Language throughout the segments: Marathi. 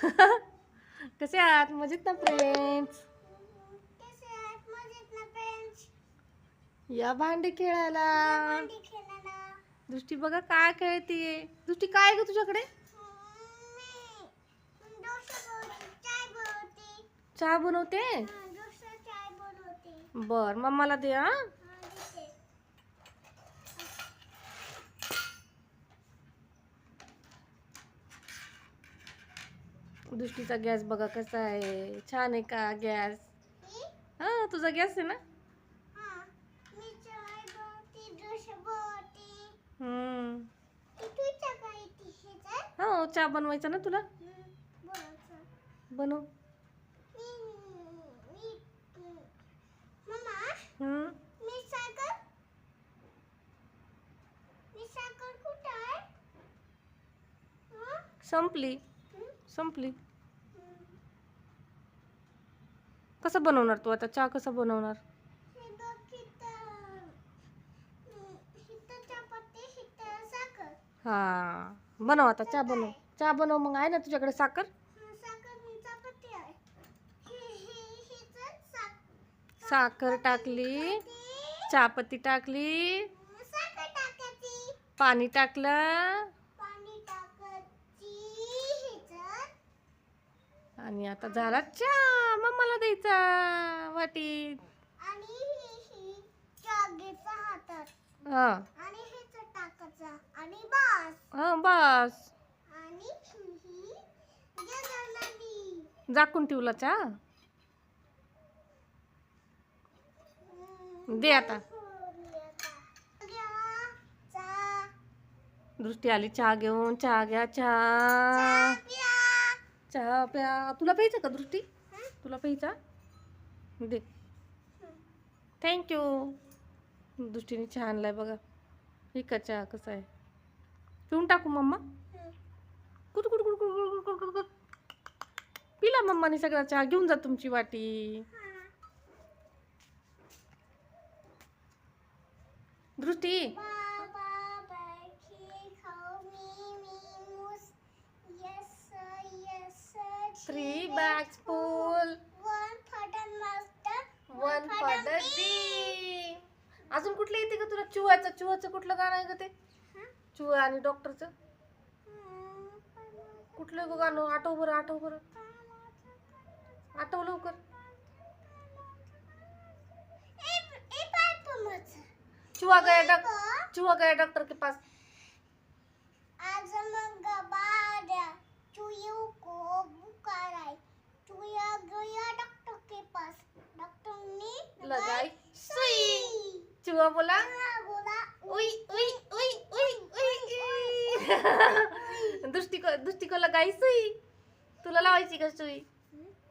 कसे आहात? मजेत ना फ्रेंड्स? या भांडी खेळायला. दृष्टी बघा काय खेळतीये. दृष्टी काय आहे ग तुझ्याकडे? चहा बनवते. बर मम्माला दे. हा दृष्टीचा गॅस बघा कसा आहे. छान आहे का गॅस? हा तुझा गॅस आहे ना. हो चहा बनवायचा ना तुला. बनव. संपली संपली. कसं बनवणार तू आता चहा? कसा बनवणार? हा बनव आता चहा बनव. चहा बनव मग. आहे ना तुझ्याकडे साखर? साखर टाकली, चहापत्ती टाकली, पाणी टाकलं आणि आता झाला चहा. मम्माला द्यायचा वाटीत. हा हा बस. झाकून ठेवला चहा. दे आता. दृष्टी आली चहा घेऊन. चहा घ्या. चहा चहा प्या. तुला प्यायचं का दृष्टी? तुला प्यायचा? दे. थँक्यू. दृष्टीने चहा आणलाय बघा. हे का चहा कसा आहे? पिऊन टाकू मम्मा? कुठ कुठ कुठ कुठ कुठ कुठ कुठ. पिला मम्माने सगळा चहा. घेऊन जा तुमची वाटी. दृष्टी 3 bags full, 1 for the day. अजून कुठलं येते का तुला? चुहाचं कुठलं गाणं आहे का ते? चुहा आणि डॉक्टरचं कुठलं ग गाणं? आठव बरं. आठव लवकर. चुहा गया डॉक्टर के पास. लगाई सुई. चूहा बोला उई उई उई उई उई. दृष्टी को लगाई सुई. तुला लावायची का सुई?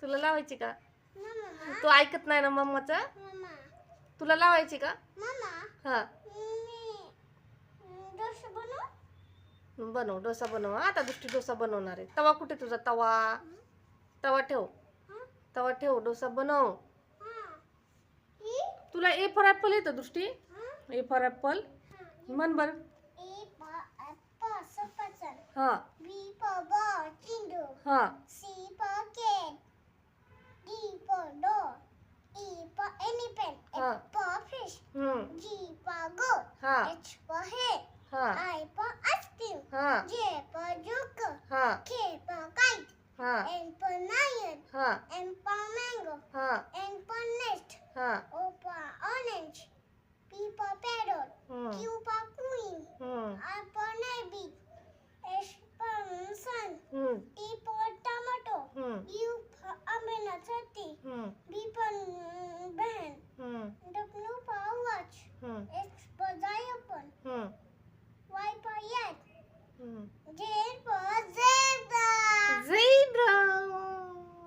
तुला लावायची का? तू ऐकत नाही ना मम्माचं. तुला लावायची का? हा बनव. डोसा बनव. आता दृष्टी डोसा बनवणार आहे. तवा कुठे तुझा? तवा ठेव. डोसा बनव. तुला ए फॉर ऍपल येतं दृष्टी? ए फॉर ऍपल म्हण बर. हा हा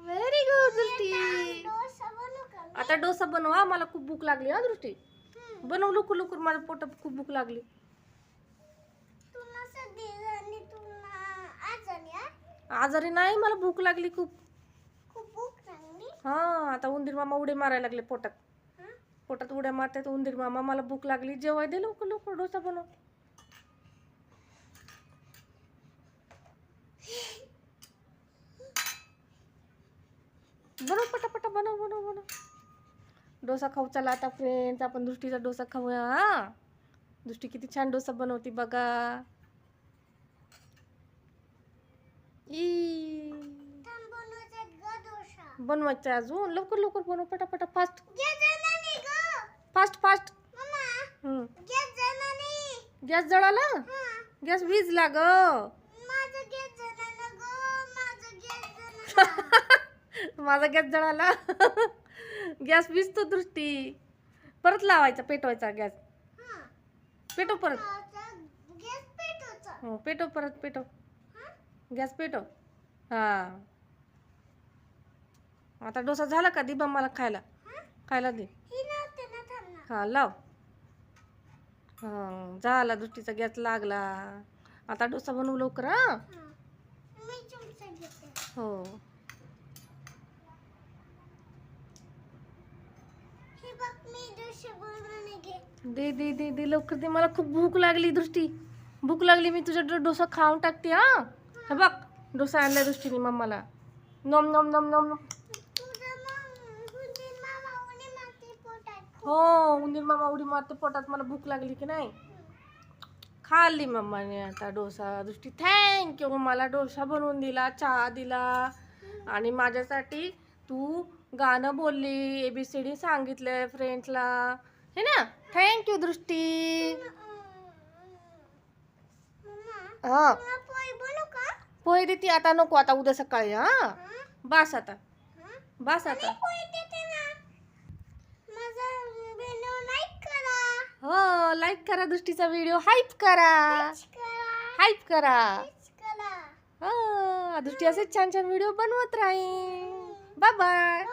व्हेरी गुड दृष्टी. आता डोसा बनवा. मला खूप भूक लागली. हा दृष्टी बनव लवकर. माझ्या पोटात खूप भूक लागली. आजारी नाही. मला भूक लागली खूप. हा आता उंदीर मामा उड्या मारायला लागले पोटात उड्या मारतात उंदीर मामा. मला भूक लागली. जेवाय दे लवकर. डोसा बनव. बनव पटापटा, बनव बनव बनव. डोसा खाऊ चला आता फ्रेंड्स, आपण दृष्टीचा डोसा खाऊया. हा, दृष्टी किती छान डोसा बनवते बघा. बनवायचं अजून, लवकर लवकर बनव पटापटा, फास्ट फास्ट फास्ट. गॅस जळाला, गॅस विजला ग. माझा गॅस जळाला. गॅस विजतो दृष्टी. परत लावायचा, पेटवायचा गॅस. पेटव परत. हो पेटव परत, पेटव गॅस, पेटव. हा, आता डोसा झाला का? दे मला खायला, खायला दे. हा लाव. हा झाला, दृष्टीचा गॅस लागला. आता डोसा बनवू लवकर. हा हो. दे दे दे दे लवकर दे, मला खूप भूक लागली दृष्टी, भूक लागली. मी तुझा डोसा खाऊन टाकते. हा हे बघ, डोसा आणलाय दृष्टीने मम्माला. नम नम नम नम नम. हो, उंदीर मामा उडी मारते पोटात. मला भूक लागली की नाही, खाल्ली मम्माने आता डोसा. दृष्टी थँक्यू, मला डोसा बनवून दिला, चहा दिला, आणि माझ्यासाठी तू गाणं बोलली, ABCD सांगितलंय फ्रेंड्सला, हे ना. थँक्यू दृष्टी. हा पोहे देते आता, नको आता, उद्या सकाळी. हा बस आता, बस आता. हो लाईक करा दृष्टीचा व्हिडिओ, हाईप करा, हाईप करा. हा, दृष्टी असेच छान छान व्हिडिओ बनवत राहील. Bye bye,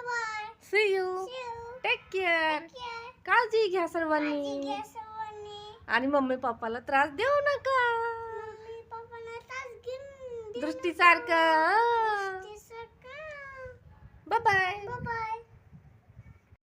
see you, take care. काळजी घ्या सर्वांनी, आणि मम्मी पप्पाला त्रास देऊ नका दृष्टी सारखं. Bye bye.